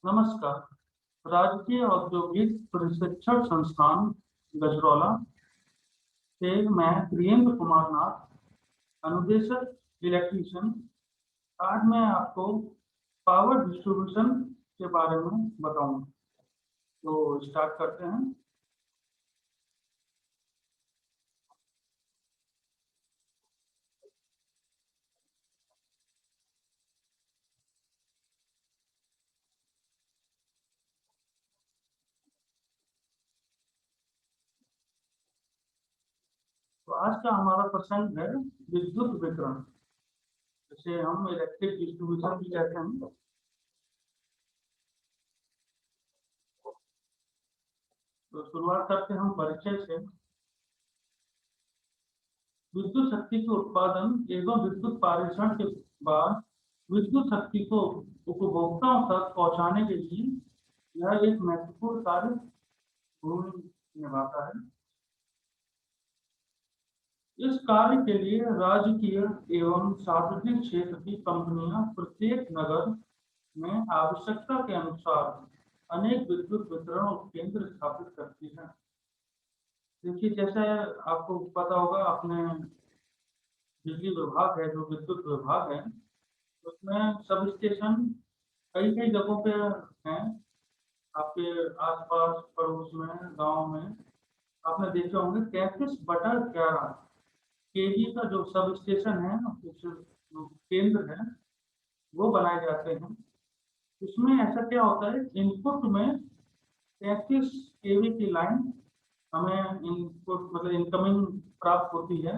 नमस्कार। राजकीय औद्योगिक प्रशिक्षण संस्थान गजरौला से मैं प्रियेंद्र कुमार नाथ, अनुदेशक इलेक्ट्रीशियन। आज मैं आपको पावर डिस्ट्रीब्यूशन के बारे में बताऊंगा। तो स्टार्ट करते हैं। तो आज का हमारा प्रसंग है विद्युत वितरण, जिसे हम इलेक्ट्रिक डिस्ट्रीब्यूशन भी कहते हैं। तो शुरुआत करते हैं हम परिचय से। विद्युत शक्ति के उत्पादन एवं विद्युत पारेषण के बाद विद्युत शक्ति को उपभोक्ताओं तक पहुंचाने के लिए यह एक महत्वपूर्ण कार्य भूमिका निभाता है। इस कार्य के लिए राजकीय एवं सार्वजनिक क्षेत्र की कंपनियां प्रत्येक नगर में आवश्यकता के अनुसार अनेक विद्युत वितरण केंद्र स्थापित करती है। देखिए, जैसे आपको पता होगा, अपने बिजली विभाग है, जो विद्युत विभाग है, उसमें सब स्टेशन कई कई जगहों पे हैं। आपके आसपास पड़ोस में, गांव में आपने देखे होंगे 33/11 केवी का जो सब स्टेशन है, कुछ जो केंद्र है, वो बनाए जाते हैं। इसमें ऐसा क्या होता है, इनपुट में 33 केवी की लाइन हमें इनपुट मतलब इनकमिंग प्राप्त होती है।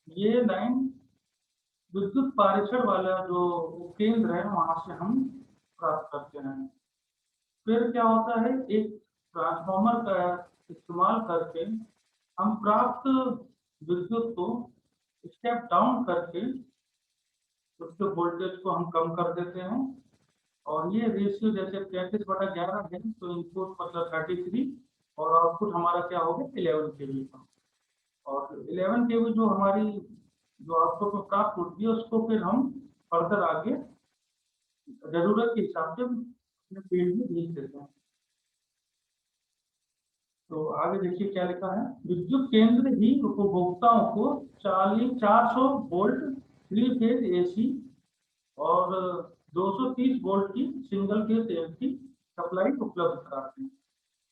ये लाइन विद्युत पारेषण वाला जो केंद्र है, वहां से हम प्राप्त करते हैं। फिर क्या होता है, एक ट्रांसफार्मर का इस्तेमाल करके हम प्राप्त विद्युत को स्टेप डाउन करके उसके वोल्टेज को हम कम कर देते हैं। और ये रेशियो जैसे 33/11 है, तो इनपुट मतलब 33 और आउटपुट हमारा क्या होगा, 11 केवी का। और 11 केवी जो हमारी जो आउटपुट में प्राप्त होती है, उसको फिर हम फर्दर आगे जरूरत के हिसाब से अपने फील्ड में भेज देते हैं। तो आगे देखिए क्या लिखा है। विद्युत केंद्र ही उपभोक्ताओं को 400 वोल्ट 3 फेज एसी और 230 वोल्ट की सिंगल फेज एसी सप्लाई उपलब्ध कराते हैं।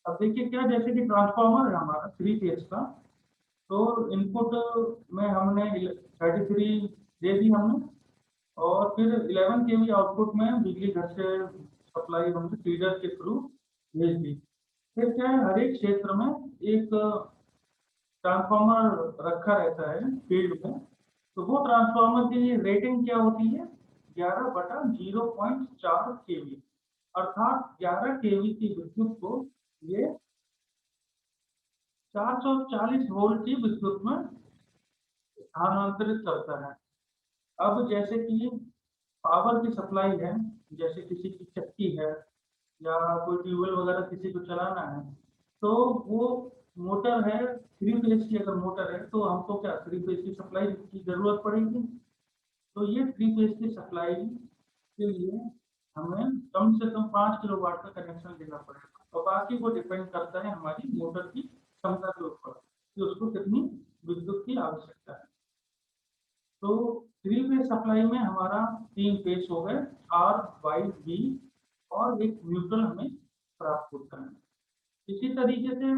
अब देखिए क्या, जैसे कि ट्रांसफार्मर है हमारा 3 फेज का, तो इनपुट में हमने 33 दे दी हमने, और फिर 11 केवी आउटपुट में बिजली घर से सप्लाई हमने फीडर के थ्रू भेज दी। फिर क्या है, हर एक क्षेत्र में एक ट्रांसफार्मर रखा रहता है फील्ड में। तो वो ट्रांसफार्मर की रेटिंग क्या होती है, 11/0.4 केवी, अर्थात 11 केवी की विद्युत को ये 440 वोल्ट की विद्युत में स्थानांतरित करता है। अब जैसे कि पावर की सप्लाई है, जैसे किसी की चक्की है या कोई ट्यूबवेल वगैरह किसी को चलाना है, तो वो मोटर है 3 फेज की, अगर मोटर है तो हमको क्या 3 फेज की सप्लाई की जरूरत पड़ेगी। तो ये 3 फेज की सप्लाई के लिए हमें कम से कम 5 किलोवाट का कनेक्शन लेना पड़ेगा, और बाकी वो डिपेंड करता है हमारी मोटर की क्षमता के ऊपर कि उसको कितनी विद्युत की आवश्यकता है। तो 3 फेज सप्लाई में हमारा 3 फेज हो गए, आर वाई बी, और एक न्यूट्रल हमें प्राप्त होता है। इसी तरीके से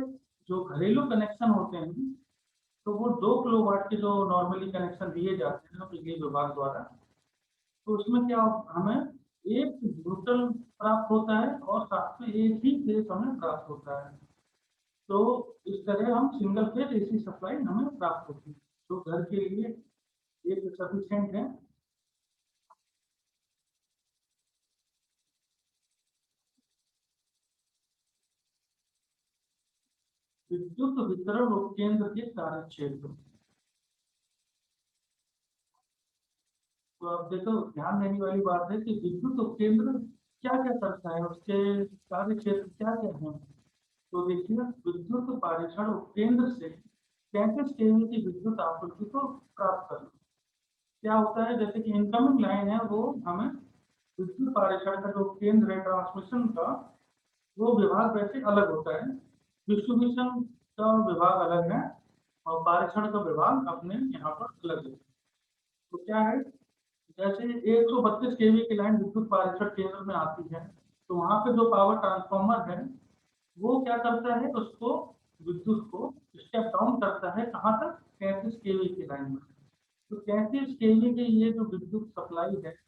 जो घरेलू कनेक्शन होते हैं, तो वो 2 किलोवाट के जो नॉर्मली कनेक्शन दिए जाते हैं बिजली विभाग द्वारा, तो उसमें क्या हमें एक न्यूट्रल प्राप्त होता है और साथ में एक ही फेज हमें प्राप्त होता है। तो इस तरह हम सिंगल फेज एसी सप्लाई हमें प्राप्त होती है, जो घर के लिए एक सफिशियंट है। विद्युत वितरण उपकेंद्र के कार्य क्षेत्र। तो अब देखो, ध्यान देने वाली बात है कि विद्युत उपकेंद्र क्या क्या करता है, उसके कार्य क्षेत्र क्या क्या है। तो देखिए, विद्युत पारेषण उपकेंद्र से 33 केवी की विद्युत आपूर्ति को प्राप्त करना। क्या होता है, जैसे कि इनकमिंग लाइन है वो हमें विद्युत पारेषण का जो केंद्र है ट्रांसमिशन का, वो विभाग वैसे अलग होता है। डिस्ट्रीब्यूशन का विभाग अलग है और पारेषण का विभाग अपने यहाँ पर अलग है। तो क्या है, जैसे 132 केवी की लाइन विद्युत पारेषण केंद्र में आती है, तो वहां पे जो पावर ट्रांसफार्मर है वो क्या करता है, उसको विद्युत को स्टेप डाउन करता है कहाँ तक, 33 केवी की लाइन में। तो 33 केवी की ये जो विद्युत सप्लाई है,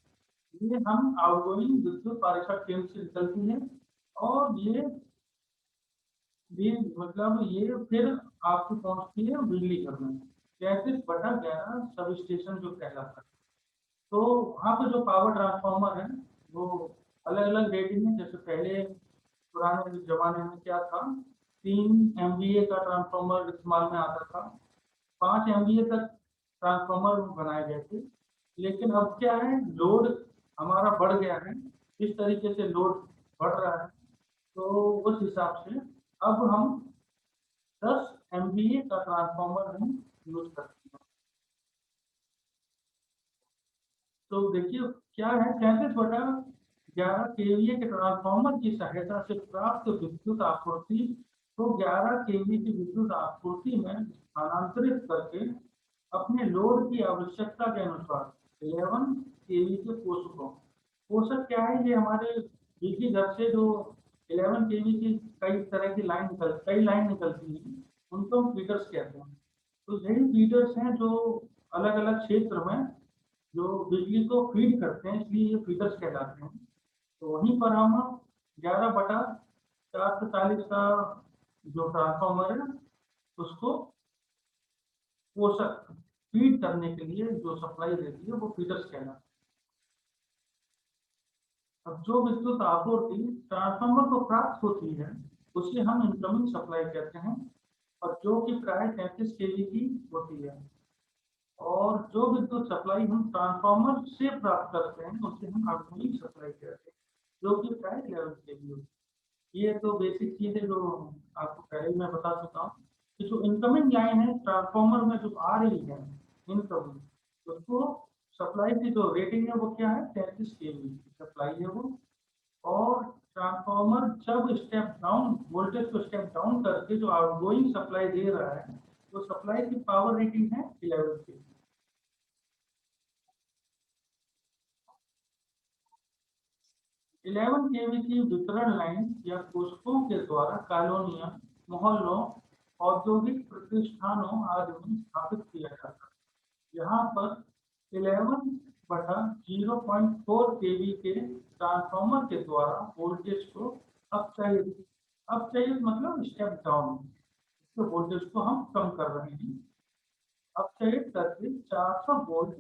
ये हम आउटगोइंग विद्युत पारेषण केंद्र से निकलती है, और ये मतलब ये फिर आपको पहुंचती है बिजली घर में, 33/11 सब स्टेशन जो कहलाता है। तो वहाँ पे जो पावर ट्रांसफार्मर है वो अलग अलग रेटिंग है। जैसे पहले पुराने जमाने में क्या था, 3 MVA का ट्रांसफार्मर इस्तेमाल में आता था, 5 MVA तक ट्रांसफार्मर बनाए गए थे। लेकिन अब क्या है, लोड हमारा बढ़ गया है, इस तरीके से लोड बढ़ रहा है, तो उस हिसाब से अब हम 10 MVA का ट्रांसफार्मर हम यूज करते हैं। तो देखिए क्या है, 33/11 केवीए के ट्रांसफार्मर की सहायता से प्राप्त विद्युत आपूर्ति को 11 केवी की विद्युत आपूर्ति में स्थानांतरित करके अपने लोड की आवश्यकता के अनुसार 11 केवी के पोषकों, पोषक क्या है, ये हमारे बिजली घर से जो 11 केवी की कई लाइन निकलती है, उनको हम फीडर्स कहते हैं। तो यही फीडर्स हैं जो अलग अलग क्षेत्र में जो बिजली को फीड करते हैं, इसलिए ये फीडर्स कहलाते हैं। तो वहीं पर हम 11/440 का जो ट्रांसफॉर्मर है उसको पोषक फीड करने के लिए जो सप्लाई देती है वो फीडर्स कहलाते हैं। अब जो विद्युत आपूर्ति ट्रांसफार्मर को प्राप्त होती है उसे हम इनकमिंग सप्लाई कहते हैं, और जो कि प्राय 33 केवी की होती है। और जो विद्युत सप्लाई हम ट्रांसफार्मर से प्राप्त करते हैं उसे हम आउटगोइंग सप्लाई कहते हैं, जो कि प्राय 11 केवी होती है। ये तो बेसिक चीज है जो आपको पहले ही मैं बता चुका हूँ कि जो इनकमिंग लाइन है ट्रांसफार्मर में जो आ रही है इनकमिंग, उसको सप्लाई की जो रेटिंग है वो क्या है, 33 केवी की सप्लाई है वो। और ट्रांसफार्मर जब स्टेप डाउन वोल्टेज को स्टेप डाउन करके जो आउटगोइंग सप्लाई दे रहा है, तो सप्लाई की पावर रेटिंग है 11 केवी। 11 केवी की वितरण लाइन या कोष्ठकों के द्वारा कॉलोनियों, मोहल्लों, औद्योगिक प्रतिष्ठानों आदि में स्थापित किया जाता है। यहाँ पर 11/0.4 केवी के ट्रांसफार्मर के द्वारा वोल्टेज को अपचयित मतलब स्टेप डाउन, इसके वोल्टेज को हम कम कर रहे हैं, अपचयित करके 400 वोल्ट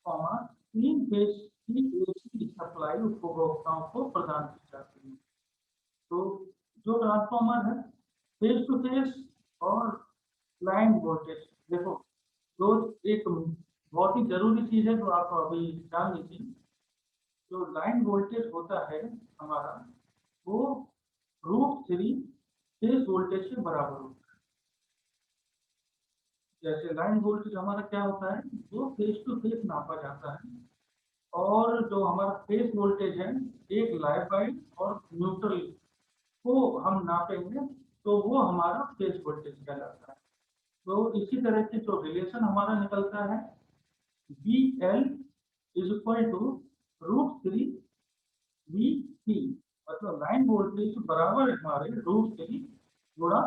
3 फेज की एसी सप्लाई उपभोक्ताओं को प्रदान की जाती है। तो जो ट्रांसफार्मर है फेस टू फेस और लाइन वोल्टेज, देखो दो, एक बहुत ही जरूरी चीज है जो आप अभी जान लीजिए। जो लाइन वोल्टेज होता है हमारा, वो √3 फेज वोल्टेज के बराबर होता है। जैसे लाइन वोल्टेज हमारा क्या होता है, वो फेस टू फेस नापा जाता है, और जो हमारा फेस वोल्टेज है एक लाइट और न्यूट्रल को हम नापेंगे, तो वो हमारा फेज वोल्टेज कहलाता है। तो इसी तरह से जो रिलेशन हमारा निकलता है, VL = √3 VP, मतलब लाइन वोल्टेज बराबर है हमारे √3 गुणा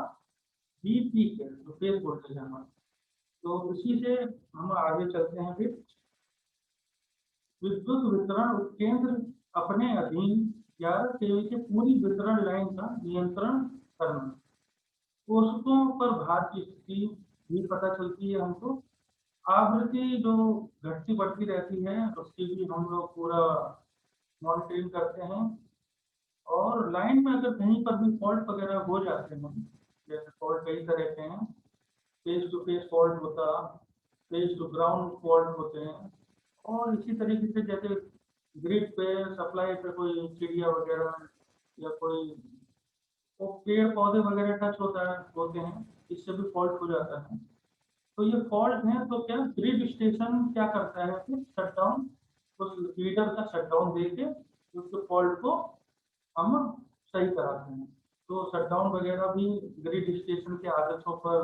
VP के, जो फेज वोल्टेज है हमारा। तो इसी से हम आगे चलते हैं फिर। विद्युत वितरण उपकेंद्र अपने अधीन 11 केवी की पूरी वितरण लाइन का नियंत्रण करना, कोष्ठकों पर भार की स्थिति भी पता चलती है हमको, आवृत्ति जो घटती बढ़ती रहती है उसकी भी हम लोग पूरा मॉनिटरिंग करते हैं। और लाइन में अगर कहीं पर भी फॉल्ट वगैरह हो जाते हैं, जैसे फॉल्ट कई तरह के हैं, फेस टू फेस फॉल्ट होता, फेस टू ग्राउंड फॉल्ट होते हैं, और इसी तरीके से जैसे ग्रिड पे सप्लाई पे कोई चिड़िया वगैरह या कोई वो पेड़ पौधे वगैरह टच होते हैं, इससे भी फॉल्ट हो जाता है। तो ये फॉल्ट है, तो क्या ग्रिड स्टेशन क्या करता है, फिर शट डाउन उस फीडर का शटडाउन देके उस फॉल्ट को हम सही कराते हैं। तो शटडाउन वगैरह भी ग्रिड स्टेशन के आदेशों पर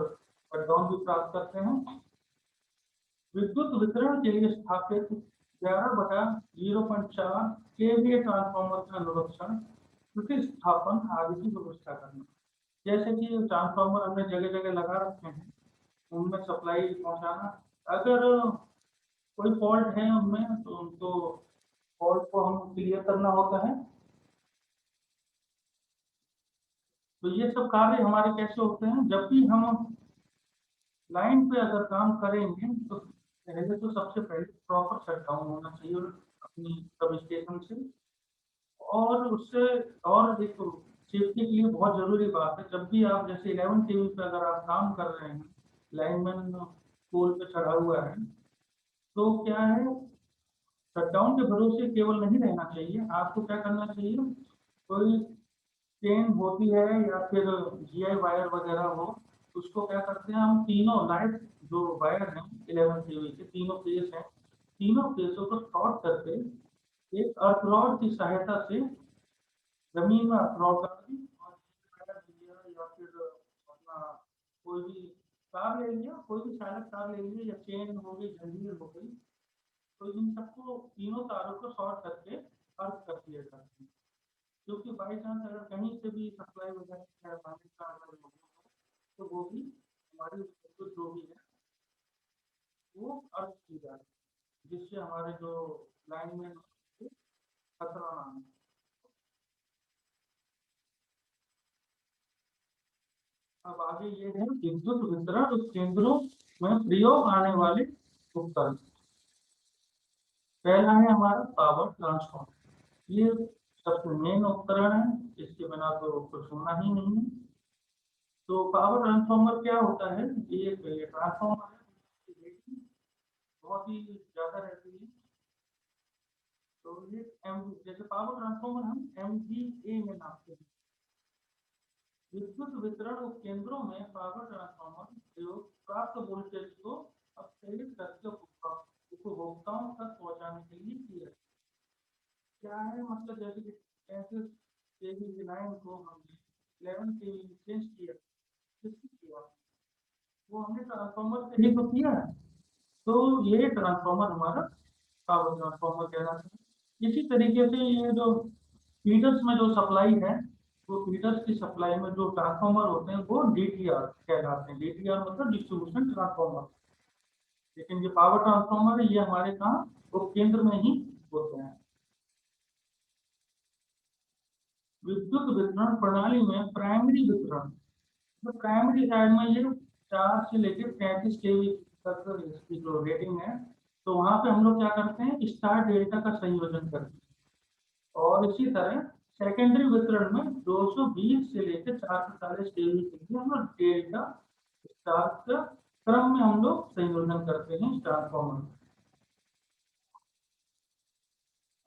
शटडाउन भी प्राप्त करते हैं। विद्युत वितरण के लिए स्थापित 11/0.4 केवीए ट्रांसफार्मर का अनुरक्षण, प्रतिस्थापन आदि की व्यवस्था करना। जैसे कि ट्रांसफार्मर हमने जगह जगह लगा रखे हैं, उनमें सप्लाई पहुंचाना। अगर कोई फॉल्ट है उनमें तो उनको फॉल्ट को हम क्लियर करना होता है। तो ये सब कार्य हमारे कैसे होते हैं, जब भी हम लाइन पे अगर काम करेंगे तो पहले तो सबसे पहले प्रॉपर शटडाउन होना चाहिए अपनी सब स्टेशन से। और उससे और एक सेफ्टी के लिए बहुत जरूरी बात है, जब भी आप जैसे 11 केवी पे अगर आप काम कर रहे हैं, लाइनमैन पोल पे चढ़ा हुआ है, तो क्या है, शटडाउन के भरोसे केवल नहीं रहना चाहिए। आपको क्या करना चाहिए, कोई चेन होती है या फिर जीआई वायर वगैरह हो, उसको क्या करते हैं हम, तीनों लाइट जो वायर हैं 11 केवी के तीनों फेस हैं, तीनों फेसों को शॉर्ट करके एक अर्थ रॉड की सहायता से जमीन में अर्थ रॉड डाल दी, और वायर लिया या फिर अपना कोई भी तार ले लिया, कोई भी चालक तार ले लिया, या चेन हो गई, जंजीर हो गई, तो इन सबको तीनों तारों को शॉर्ट करके अर्थ कर दिया जाता है। क्योंकि बाई चांस अगर कहीं से भी सप्लाई वगैरह पानी का अगर हो गया हो, तो वो भी हमारी विद्युत जो भी है वो अर्थ की जाए, जिससे हमारे जो लाइन में खतरा ना हो। अब आगे ये है विद्युत वितरण केंद्रों में प्रयोग आने वाले उपकरण। पहला है हमारा पावर ट्रांसफॉर्मर। ये सबसे मेन उपकरण है, इसके बिना तो कुछ होना ही नहीं है। तो पावर ट्रांसफॉर्मर क्या होता है, ये ट्रांसफॉर्मर है, इसकी रेटिंग बहुत ही ज्यादा रहती है। तो ये जैसे पावर ट्रांसफॉर्मर हम MVA में नापते हैं। विद्युत वितरण उपकेंद्रों में पावर ट्रांसफॉर्मर प्रयोग प्राप्त वोल्टेज को अपसैलित करके उपभोक्ताओं तक पहुंचाने के लिए किया। क्या है मतलब, जैसे कि 35 केवी की लाइन को हमने 11 केवी में चेंज किया, किससे किया, वो हमने ट्रांसफॉर्मर से ही तो किया है। तो ये ट्रांसफॉर्मर हमारा पावर ट्रांसफॉर्मर कहलाता है। इसी तरीके से ये जो फीडर्स में जो सप्लाई है, वो फीडर्स की सप्लाई में जो ट्रांसफॉर्मर होते हैं वो DTR कहलाते हैं। DTR मतलब डिस्ट्रीब्यूशन ट्रांसफॉर्मर। लेकिन जो पावर ट्रांसफॉर्मर है ये हमारे कहाँ उपकेंद्र में ही होते हैं। विद्युत वितरण प्रणाली में प्राइमरी वितरण, तो प्राइमरी साइड में ये 4 से लेकर 35 केवी तक इसकी जो रेटिंग है, तो वहां पे हम लोग क्या करते हैं, स्टार डेल्टा का संयोजन करते हैं। और इसी तरह सेकेंडरी वितरण में 220 से लेकर 440 केवी के लिए हम लोग डेल्टा स्टार का क्रम में हम लोग संयोजन करते हैं ट्रांसफॉर्मर।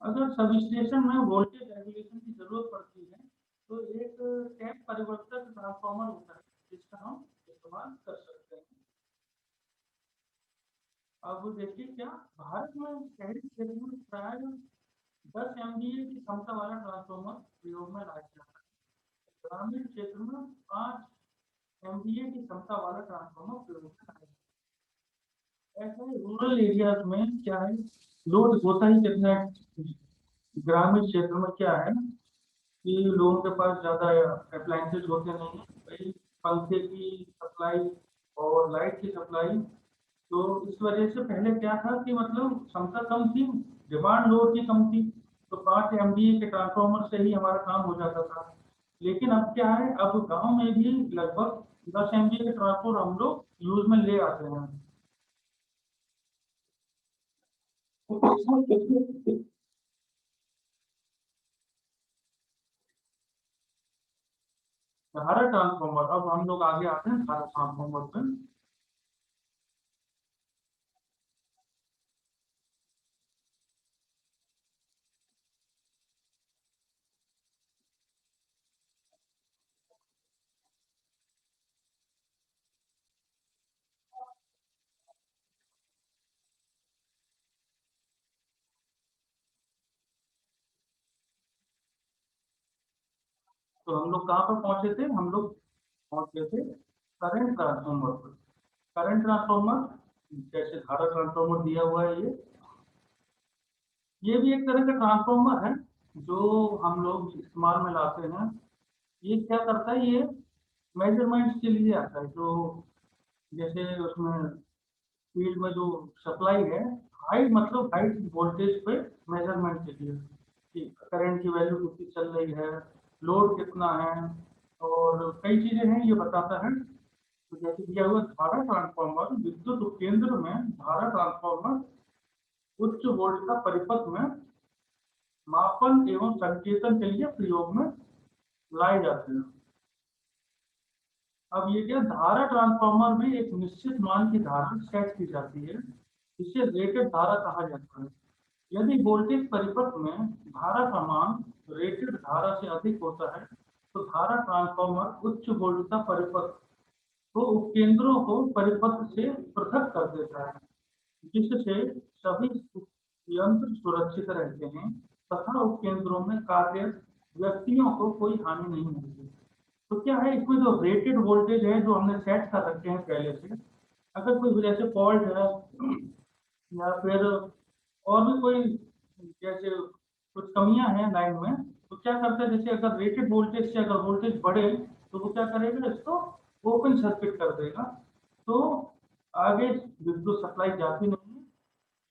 अगर सब स्टेशन में वोल्टेज रेगुलेशन की जरूरत पड़ती है, तो एक टैप परिवर्तक ट्रांसफॉर्मर होता है, जिसका हम इस्तेमाल कर सकते हैं। अब देखिए, क्या भारत में शहरी क्षेत्र में प्राय 10 MVA की क्षमता वाला ट्रांसफॉर्मर प्रयोग में लाया जाता है। ग्रामीण क्षेत्र में 5 MVA की क्षमता वाला ट्रांसफॉर्मर प्रयोग में लाया जाता है। ऐसे रूरल एरियाज में क्या है, लोड होता ही कितना है। ग्रामीण क्षेत्र में क्या है कि लोगों के पास ज्यादा अप्लायंसेज होते नहीं है, भाई पंखे की सप्लाई और लाइट की सप्लाई। तो इस वजह से पहले क्या था कि मतलब क्षमता कम थी, डिमांड लोड की कम थी, तो 5 MVA के ट्रांसफॉर्मर से ही हमारा काम हो जाता था। लेकिन अब क्या है, अब गांव में भी लगभग 10 MVA के ट्रांसफॉर्मर हम लोग यूज में ले आते हैं। धारा ट्रांसफॉर्मर, अब हम लोग आगे आते हैं धारा ट्रांसफॉर्मर पे। तो हम लोग कहाँ पर पहुंचे थे? हम लोग पहुंचे थे करंट ट्रांसफॉर्मर पर। करंट ट्रांसफॉर्मर जैसे धारा ट्रांसफॉर्मर दिया हुआ है, ये भी एक तरह का ट्रांसफॉर्मर है जो हम लोग इस्तेमाल में लाते हैं। ये क्या करता है? ये मेजरमेंट्स के लिए आता है। जो जैसे उसमें फील्ड में जो सप्लाई है, हाई मतलब हाई वोल्टेज पे मेजरमेंट के लिए कि करंट की वैल्यू कितनी चल रही है, लोड कितना है, और कई चीजें हैं ये बताता है। तो जैसे दिया हुआ धारा ट्रांसफॉर्मर, विद्युत उपकेंद्र में धारा ट्रांसफॉर्मर उच्च वोल्ट का परिपथ में मापन एवं संकेतन के लिए प्रयोग में लाए जाते हैं। अब ये क्या, धारा ट्रांसफॉर्मर में एक निश्चित मान की धारा सेट की जाती है, इसे रेटेड धारा कहा जाता है। यदि वोल्टेज परिपथ में धारा का मान रेटेड धारा से अधिक होता है तो धारा ट्रांसफॉर्मर उच्च वोल्ट का परिपथ को उपकेंद्रों को परिपथ से पृथक कर देता है, जिससे सभी यंत्र सुरक्षित रहते हैं तथा उपकेंद्रों में कार्यरत व्यक्तियों को कोई हानि नहीं होती। तो क्या है, इसमें जो रेटेड वोल्टेज है जो हमने सेट कर रखे हैं पहले से, अगर कोई वजह से फॉल्ट है या फिर और भी कोई जैसे कुछ कमियां हैं लाइन में, तो क्या करते हैं, जैसे अगर रेटेड वोल्टेज से अगर वोल्टेज बढ़े तो वो क्या करेगा, इसको ओपन सर्किट कर देगा। तो आगे विद्युत सप्लाई जाती नहीं है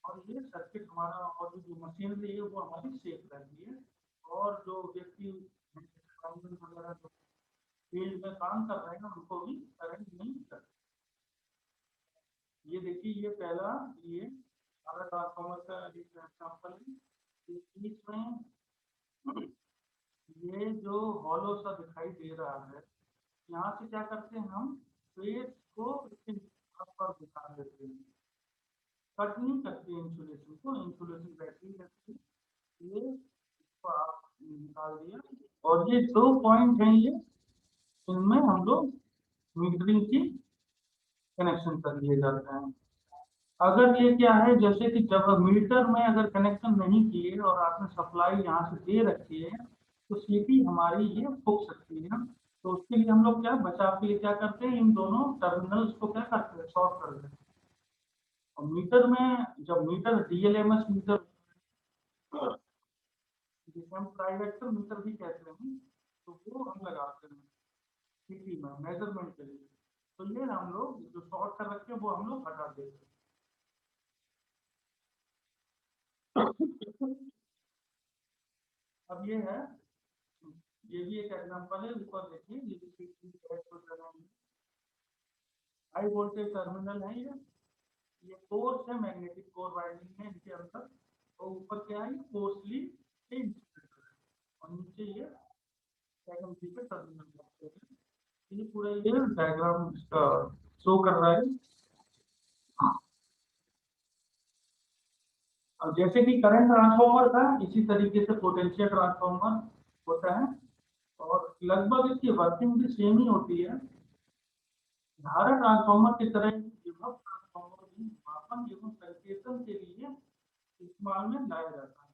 और ये सर्किट हमारा और जो मशीनरी है वो हमारी सेफ रहती है। और जो व्यक्ति वगैरह जो फील्ड में काम कर रहे हैं उनको भी करंट नहीं करता। ये देखिए, ये पहला, ये हमारा ट्रांसफार्मर का एक एग्जाम्पल है। बीच में ये जो हॉलो सा दिखाई दे रहा है, यहाँ से क्या करते हैं हम, फेस को इसके पर दिखा देते हैं। कट नहीं करते इंसुलेशन को, इंसुलेशन बैटरी लगती है। ये इसको आप निकाल दिया, और ये दो पॉइंट हैं, ये इनमें हम लोग मीटरिंग की कनेक्शन कर दिए जाते हैं। अगर ये क्या है, जैसे कि जब मीटर में अगर कनेक्शन नहीं किए और आपने सप्लाई यहाँ से दे रखी है तो सीटी हमारी ये फूक सकती है। तो उसके लिए हम लोग क्या बचाव के लिए क्या करते हैं, इन दोनों टर्मिनल्स को क्या करते हैं, शॉर्ट कर देते हैं। और मीटर में जब मीटर डीएलएमएस मीटर, जिसे हम ट्राइवेक्टर मीटर भी कहते हैं, तो वो हम लगाते हैं सीटी में मेजरमेंट के लिए। तो ये हम लोग जो शॉर्ट कर रखे हैं वो हम लोग हटा देते हैं। अब ये है, ये भी एक एग्जांपल है, ऊपर देखिए, ये भी हाई वोल्टेज टर्मिनल है ये कोर्स है, मैग्नेटिक कोर वाइंडिंग है इनके अंदर। और ऊपर क्या है, कोर्सली इंसुलेटर है, और नीचे ये सेकेंडरी पे टर्मिनल है। ये पूरा ये डायग्राम इसका शो कर रहा है। अब जैसे कि करंट ट्रांसफार्मर था, इसी तरीके से पोटेंशियल ट्रांसफार्मर होता है, और लगभग इसकी वर्किंग भी सेम ही होती है। धारा ट्रांसफार्मर की तरह ही विभव ट्रांसफार्मर भी मापन एवं संकेतन के लिए इस्तेमाल में लाया जाता है।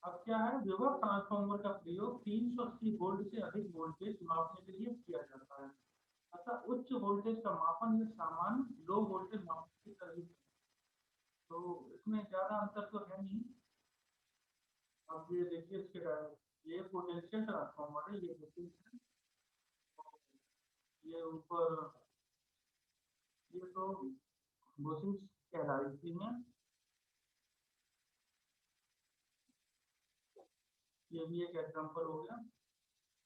अब क्या है, विभव ट्रांसफार्मर का प्रयोग 380 वोल्ट से अधिक वोल्टेज मापने के लिए किया जाता है। अतः उच्च वोल्टेज का मापन ये सामान्य लो वोल्टेज मापन की तरह ही है। तो इसमें ज्यादा अंतर तो है नहीं। अब ये देखिए, इसके ये पोटेंशियल ट्रांसफार्मर है, ये देखिए, ये ऊपर ये तो बुशिंग्स कहलाई थी हैं। ये भी एक एग्जांपल हो गया।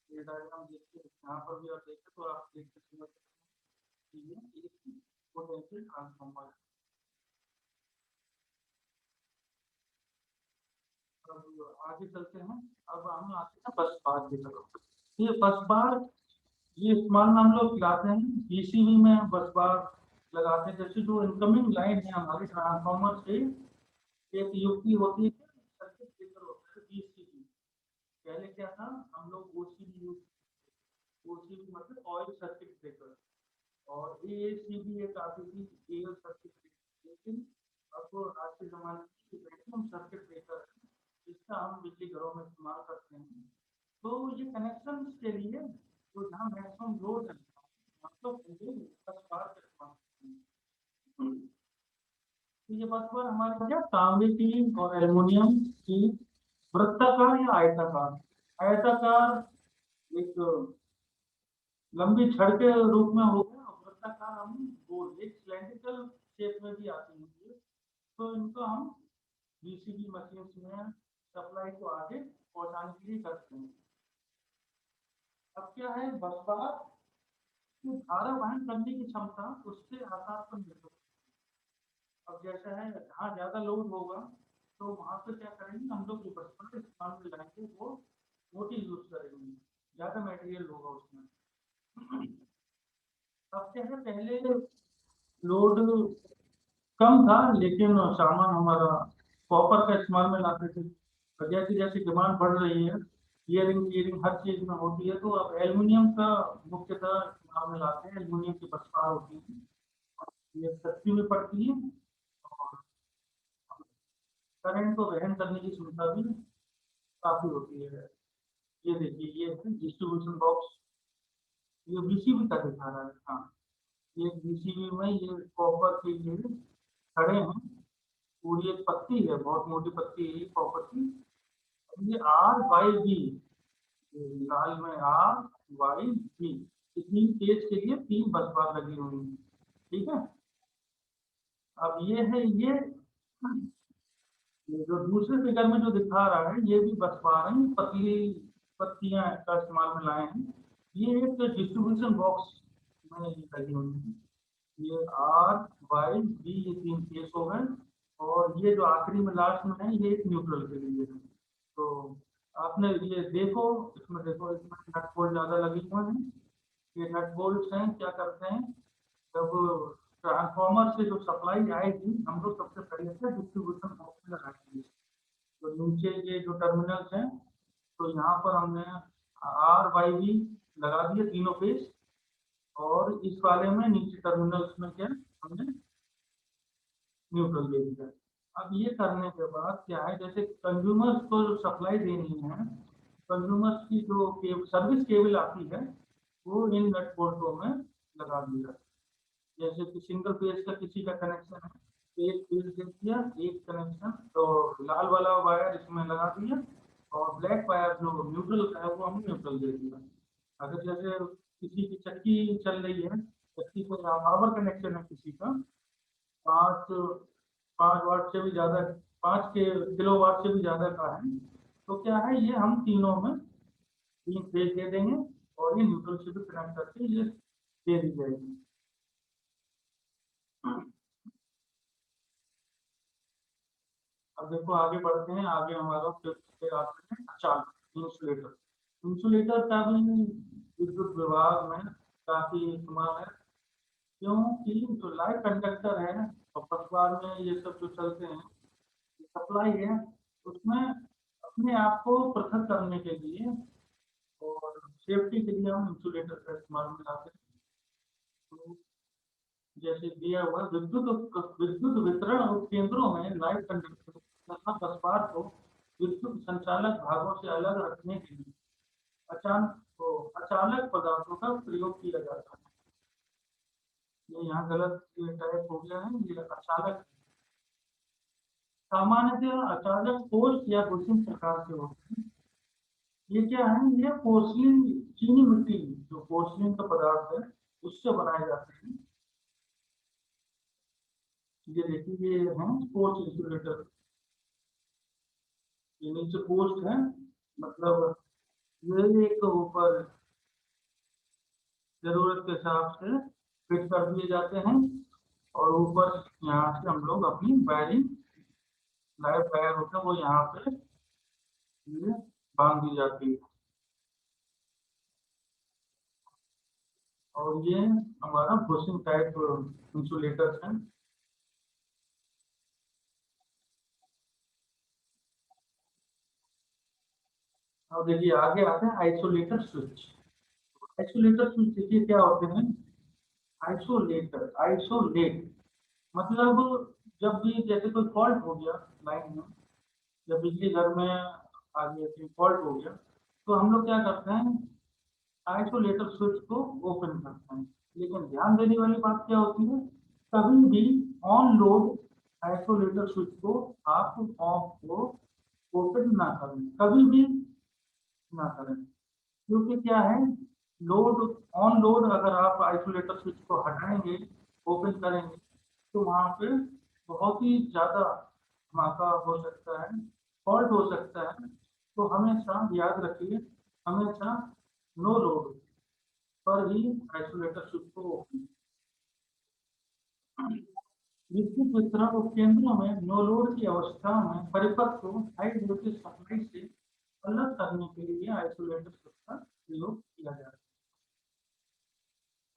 ये डायग्राम देखिए, यहाँ पर भी आप देखें तो आप देख के समझ सकते हैं कि ये एक पोटेंशियल ट्रांसफार्मर है। अब आगे चलते हैं। अब हम आते हैं बस बार की तरफ। ये बस बार, ये इस्तेमाल में हम लोग लाते हैं पीसीबी में बस बार लगाते हैं। जैसे जो इनकमिंग लाइन है हमारी ट्रांसफार्मर से, एक युक्ति होती है, सर्किट ब्रेकर होता है बीसीबी। पहले क्या था, हम लोग ओसीबी यूज, ओसीबी मतलब ऑयल सर्किट ब्रेकर, और एएसीबी एक आती थी, एयर सर्किट ब्रेकर। लेकिन अब आज के जमाने में मैक्सिमम सर्किट ब्रेकर है जिसका हम बिजली घरों में इस्तेमाल करते हैं। तो ये कनेक्शन के लिए तो जहाँ मैक्सिमम लोड है मतलब बस बार का इस्तेमाल करते हैं। तो ये बस बार हमारे क्या तांबे की और एल्युमिनियम की वृत्ताकार या आयताकार आयताकार एक लंबी छड़ के रूप में हो गया और वृत्ताकार हम गोल एक सिलेंड्रिकल शेप में भी आती है ये। तो इनको हम बीसीबी मशीन में सप्लाई को आगे पहुंचाने के लिए करते हैं। अब क्या है बस बार की धारा वहन करने की क्षमता उसके आकार पर निर्भर। अब जैसा है जहाँ ज्यादा लोड होगा तो वहां पे क्या करेंगे हम लोग जो बस बार इस्तेमाल में लाएंगे वो मोटी यूज करेंगे, ज्यादा मटेरियल होगा उसमें। अब क्या है पहले लोड कम था लेकिन सामान हमारा कॉपर का इस्तेमाल में लाते थे। और जैसे जैसे डिमांड बढ़ रही है ईयरिंग ईयरिंग हर चीज में होती है तो अब एल्युमिनियम का मुख्यतः इस्तेमाल में लाते हैं। एल्युमिनियम की प्रस्ताव होती है, ये सस्ती में पड़ती है और करंट को वहन करने की क्षमता भी काफी होती है। ये देखिए ये है डिस्ट्रीब्यूशन बॉक्स, ये बीसीबी का दिखा रहा है। हाँ ये बीसीबी में ये कॉपर के ये खड़े हैं, पूरी एक पत्ती है बहुत मोटी पत्ती है कॉपर की। ये आर वाई बी लाल में आर वाई बी तीन पेज के लिए तीन बस बार लगी हुई है। ठीक है। अब ये है ये जो दूसरे फिगर में जो दिखा रहा है ये भी बस बार है, पतली पत्तियां का इस्तेमाल में लाए हैं। ये एक डिस्ट्रीब्यूशन बॉक्स में लगी हुई है। ये आर वाई बी ये तीन केस हो गए और ये जो आखिरी में लास्ट में है ये एक न्यूट्रल के लिए है। तो आपने ये देखो इसमें नट बोल्ट ज्यादा लगे हुए हैं। ये नट बोल्ट हैं क्या करते हैं जब ट्रांसफार्मर से जो सप्लाई आएगी हम लोग सबसे पहले से डिस्ट्रीब्यूशन बॉक्स में लगाएंगे। तो नीचे ये जो टर्मिनल्स हैं तो यहाँ पर हमने आर वाई बी लगा दिए तीनों पेज और इस वाले में नीचे टर्मिनल्स में क्या हमने न्यूट्रल दे दिया। अब ये करने के बाद क्या है जैसे कंज्यूमर्स को जो सप्लाई देनी है कंज्यूमर्स की जो सर्विस केबल आती है वो इन नट बोल्टों में लगा दिया। जैसे कि सिंगल पेज का किसी का कनेक्शन है तो एक पेज दे दिया एक कनेक्शन तो लाल वाला वायर इसमें लगा दिया और ब्लैक वायर जो न्यूट्रल का है वो हमने न्यूट्रल दे दिया। अगर जैसे किसी की चक्की चल रही है चक्की को पावर कनेक्शन है किसी का 5 5 वाट से भी ज्यादा 5 किलो वाट से भी ज्यादा का है तो क्या है ये हम तीनों में तीन फेज दे देंगे और ये न्यूट्रल से भी कनेक्ट करके ये दे दी जाएगी। अब देखो आगे बढ़ते हैं आगे हमारा फिफ्थ पे आते हैं अचानक इंसुलेटर। इंसुलेटर का भी विद्युत विभाग में काफी इस्तेमाल है क्योंकि जो लाइट कंडक्टर है और पखवार में ये सब जो चलते हैं सप्लाई है उसमें अपने आप को पृथक करने के लिए और सेफ्टी के लिए हम इंसुलेटर का इस्तेमाल में लाते हैं। तो जैसे दिया हुआ विद्युत वितरण उपकेंद्रों में लाइट कंडक्टर तथा बसपार को विद्युत संचालक भागों से अलग रखने के लिए अचालक पदार्थों का प्रयोग किया जाता है। ये यहाँ गलत ये टाइप हो गया है ये अचालक सामान्यतः अचालक पोस्ट या बुशिंग प्रकार के होते हैं। ये क्या है ये पोर्सलिन चीनी मिट्टी जो पोर्सलिन का पदार्थ है उससे बनाए जाते हैं। ये देखिए ये है पोस्ट इंसुलेटर, ये नीचे पोस्ट है मतलब ये एक ऊपर जरूरत के हिसाब से फिट कर दिए जाते हैं और ऊपर यहाँ से हम लोग अपनी वायरिंग लाइव वायर होता है वो यहाँ पे ये बांध दी जाती है और ये हमारा बुशिंग टाइप इंसुलेटर है। और देखिए आगे आते हैं आइसोलेटर स्विच। आइसोलेटर स्विच देखिए क्या होते हैं। आइसोलेट मतलब जब भी जैसे कोई फॉल्ट हो गया लाइन में जब बिजली घर में आ गई थी फॉल्ट हो गया तो हम लोग क्या करते हैं, आइसोलेटर स्विच को ओपन करते हैं। लेकिन ध्यान देने वाली बात क्या होती है, कभी भी ऑन लोड आइसोलेटर स्विच को आप ऑफ को ओपन ना करें, कभी भी ना करें। क्योंकि क्या है, लोड, ऑन लोड अगर आप आइसोलेटर स्विच को हटाएंगे, ओपन करेंगे, तो वहां पे बहुत ही ज्यादा धमाका हो सकता है, फॉल्ट हो सकता है। तो हमेशा याद रखिए, हमेशा नो लोड पर ही आइसोलेटर स्विच को ओपन। विद्युत वितरण उपकेंद्रों में नो लोड की अवस्था में परिपथ को हाई वोल्टेज सप्लाई से अलग करने के लिए आइसोलेटर स्विच का प्रयोग किया जाता है।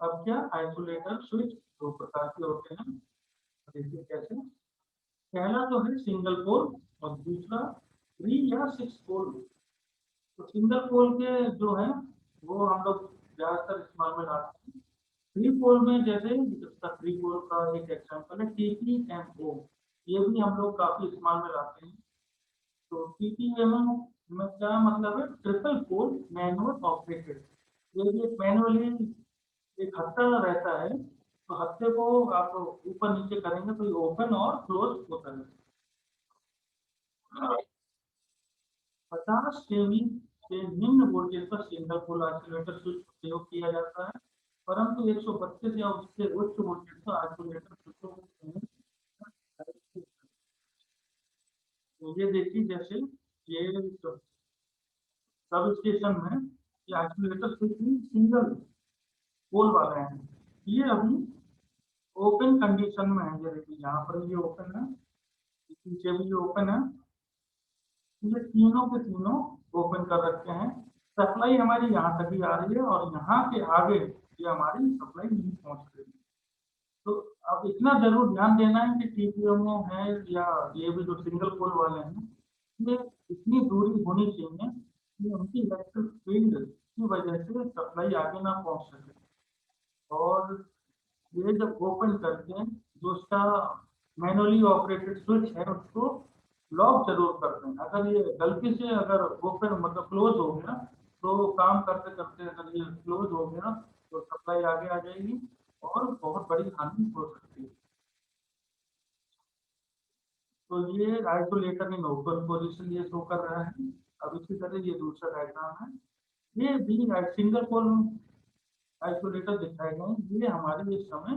अब क्या, आइसोलेटर स्विच दो प्रकार के होते हैं, देखिए कैसे। पहला जो है सिंगल पोल, और दूसरा 3 या 6 पोल। तो सिंगल पोल के जो है वो हम लोग ज्यादातर इस्तेमाल में लाते हैं। 3 पोल में जैसे इसका 3 पोल का एक एग्जांपल है TPMO, ये भी हम लोग काफी इस्तेमाल में लाते हैं। तो TPMO में क्या मतलब है, ट्रिपल पोल मैनुअल ऑपरेटेड। ये भी एक मैनुअली एक हत्था रहता है, तो हत्थे को आप ऊपर नीचे करेंगे तो ये ओपन और क्लोज होता है। 50 kV से निम्न वोल्टेज पर सिंगल पोल आइसोलेटर स्विच प्रयोग किया जाता है, परंतु 132 या उससे उच्च वोल्टेज पर आइसोलेटर स्विचों को तो ये देखिए जैसे ये सब स्टेशन में ये आइसोलेटर स्विच सिंगल पोल वाले हैं, ये अभी ओपन कंडीशन में है। ये देखिए यहाँ पर ये ओपन है, पीछे भी ये ओपन है, ये तीनों के तीनों ओपन कर रखे हैं। सप्लाई हमारी यहाँ तक ही आ रही है और यहाँ के आगे ये हमारी सप्लाई नहीं पहुँच रही है। तो अब इतना जरूर ध्यान देना है कि TPMO है या ये भी जो सिंगल पोल वाले हैं, ये इतनी दूरी होनी चाहिए कि उनकी इलेक्ट्रिक फील्ड की वजह से सप्लाई आगे ना पहुंच सके। और ये जब ओपन करके जो उसका मैनुअली ऑपरेटेड स्विच है उसको लॉक जरूर कर दें। अगर ये गलती से अगर ओपन मतलब क्लोज हो गया, तो काम करते करते अगर ये क्लोज हो गया तो सप्लाई आगे आ जाएगी और बहुत बड़ी हानि हो सकती है। तो ये आइसोलेटर इन ओपन पोजीशन ये शो कर रहा है। अब इसी तरह ये दूसरा डायग्राम है, ये भी सिंगल पोल आइसोलेटर दिखाए गए हैं, ये हमारे इस समय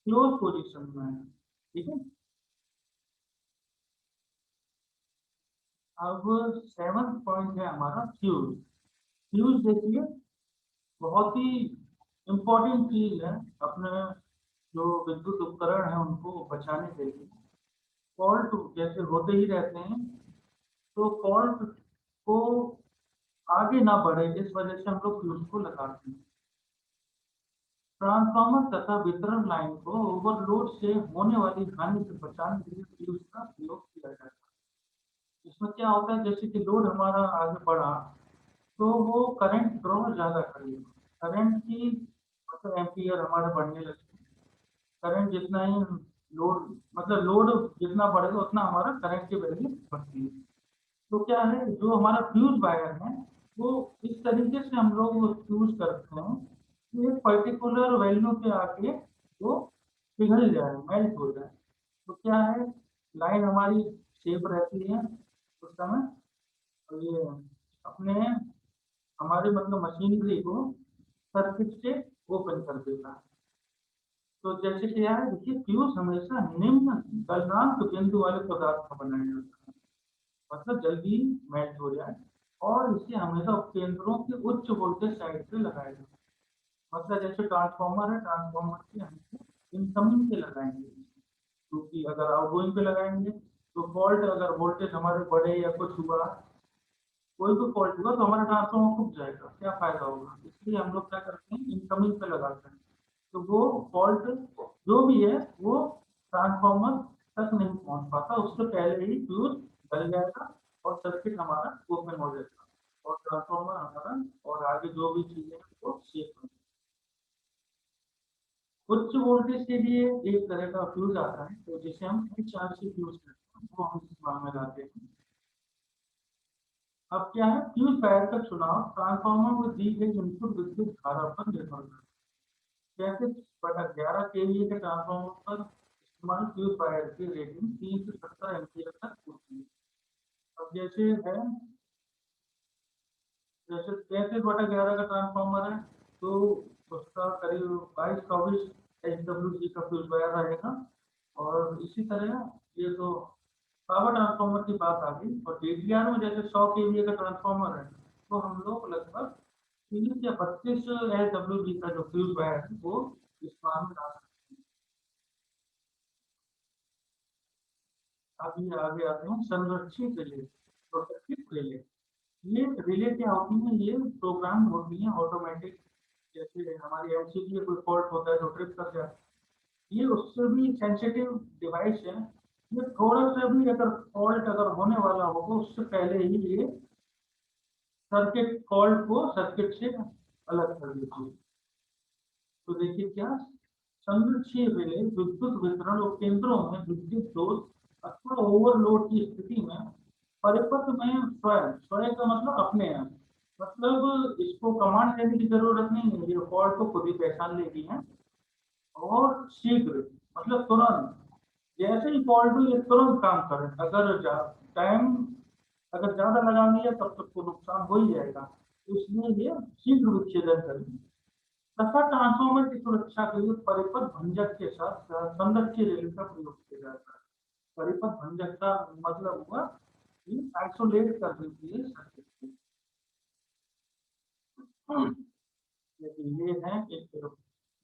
क्लोज पोजीशन में है। ठीक है। अब 7th पॉइंट है हमारा फ्यूज। फ्यूज देखिए बहुत ही इम्पोर्टेंट चीज है अपने जो विद्युत उपकरण है उनको बचाने के लिए। फॉल्ट जैसे होते ही रहते हैं, तो फॉल्ट को आगे ना बढ़े इस वजह से हम लोग फ्यूज को लगाते हैं। ट्रांसफार्मर तथा वितरण लाइन को ओवरलोड से होने वाली हानि से बचाने के लिए फ्यूज का प्रयोग किया जाता है। इसमें क्या होता है, जैसे कि लोड हमारा आगे बढ़ा तो वो करंट ड्रॉ ज्यादा करेगा, करंट की मतलब एम्पियर हमारे बढ़ने लगे। करंट जितना ही लोड मतलब लोड जितना बढ़ेगा उतना हमारा करंट की वैल्यू बढ़ती है। तो क्या है, जो हमारा फ्यूज वायर है वो इस तरीके से हम लोग फ्यूज करते हैं कि एक पर्टिकुलर वैल्यू पे आके वो पिघल जाए, मेल्ट हो जाए। तो क्या है, लाइन हमारी सेफ रहती है उस समय। और ये अपने हमारे मतलब मशीनरी को सर्किट से ओपन कर देता है। तो जैसे कि यार देखिए, फ्यूज हमेशा निम्न गलनांक बिंदु वाले पदार्थ का बनाया जाता है, मतलब जल्दी मेल्ट हो जाए। और इसे हमेशा उपकेंद्रों के उच्च वोल्टेज साइड पे लगाया जाए। मतलब जैसे ट्रांसफार्मर है, ट्रांसफार्मर के हमको इनकमिंग पे लगाएंगे, क्योंकि अगर आउटगोइंग पे लगाएंगे तो फॉल्ट अगर वोल्टेज हमारे बढ़े या कुछ हुआ, कोई भी फॉल्ट हुआ तो हमारा ट्रांसफार्मर फूक जाएगा, क्या फायदा होगा। इसलिए हम लोग क्या करते हैं, इनकमिंग पे लगाते हैं। तो वो फॉल्ट जो भी है वो ट्रांसफार्मर तक नहीं पहुंच पाता, उससे पहले ही फ्यूज गल जाएगा और सर्किट हमारा ओपन हो जाएगा और ट्रांसफार्मर हमारा और आगे जो भी चीजें हैं वो सेफ हो। उच्च वोल्टेज के लिए एक तरह का फ्यूज आता है, तो जिसे हम HRC फ्यूज कहते हैं, वो हम इस्तेमाल में लाते हैं। अब क्या है, फ्यूज वायर का चुनाव ट्रांसफार्मर में दी गई इनपुट विद्युत धारा पर निर्भर करता है। 33/11 केवीए के ट्रांसफार्मर पर इस्तेमाल फ्यूज वायर की रेटिंग 3 से 70 एम्पीयर तक होती है। अब जैसे 33/11 का ट्रांसफार्मर है, तो उसका करीब 22-24 एच डब्ल्यू जी का फ्यूज वायर रहेगा। और इसी तरह ये तो पावर ट्रांसफार्मर की बात आ गई, और डीटीआर में जैसे 100 केवीए का ट्रांसफार्मर है, तो हम लोग लगभग 30 या 32 एच डब्ल्यू जी का जो फ्यूज वायर है वो इस्तेमाल में ला सकते हैं। अभी आगे आते हैं संरक्षित रिले, प्रोटेक्टेड रिले। ये रिले क्या होती है, ये प्रोग्राम होती है ऑटोमेटिक। जैसे हमारी एमसीबी कोई फॉल्ट होता है तो ट्रिप कर जाता है, ये उससे भी सेंसिटिव डिवाइस है। ये थोड़ा सा भी अगर फॉल्ट अगर होने वाला होगा, उससे पहले ही ये सर्किट फॉल्ट को सर्किट से अलग कर देती है। तो देखिए क्या, संरक्षीय रिले विद्युत वितरण केंद्रों में विद्युत दोष अथवा ओवरलोड की स्थिति में परिपथ में स्वयं, स्वयं का मतलब अपने आप, मतलब इसको कमांड देने की जरूरत नहीं है, ये फॉल्ट को खुद ही पहचान लेगी है। और शीघ्र मतलब तुरंत, जैसे ही फॉल्ट हुई ये तुरंत काम करे। अगर टाइम अगर ज्यादा लगा लिया तब तक तो नुकसान हो ही जाएगा, तो इसलिए ये शीघ्र विच्छेदन करेगी। तथा ट्रांसफार्मर की सुरक्षा के लिए परिपथ भंजक के साथ संरक्षित रेल का प्रयोग किया जाता है। परिपथ भंजक का मतलब हुआ कि आइसोलेट कर देती है सर्किट को। लेकिन ये है एक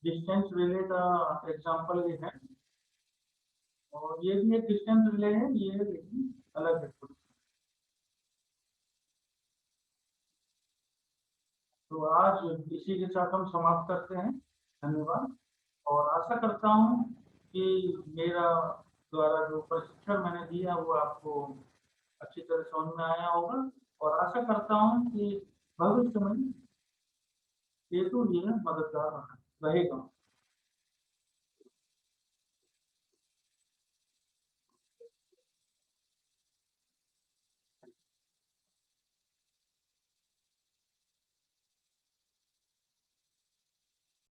डिस्टेंस रिले का एग्जांपल ये है, और ये भी एक डिस्टेंस रिले है, ये लेकिन अलग है थोड़ी। तो आज इसी के साथ हम समाप्त करते हैं। धन्यवाद। और आशा करता हूँ कि मेरा द्वारा जो प्रशिक्षण मैंने दिया वो आपको अच्छी तरह समझ में आया होगा। और आशा करता हूँ कि भविष्य में हेतु ये मददगार रहेगा।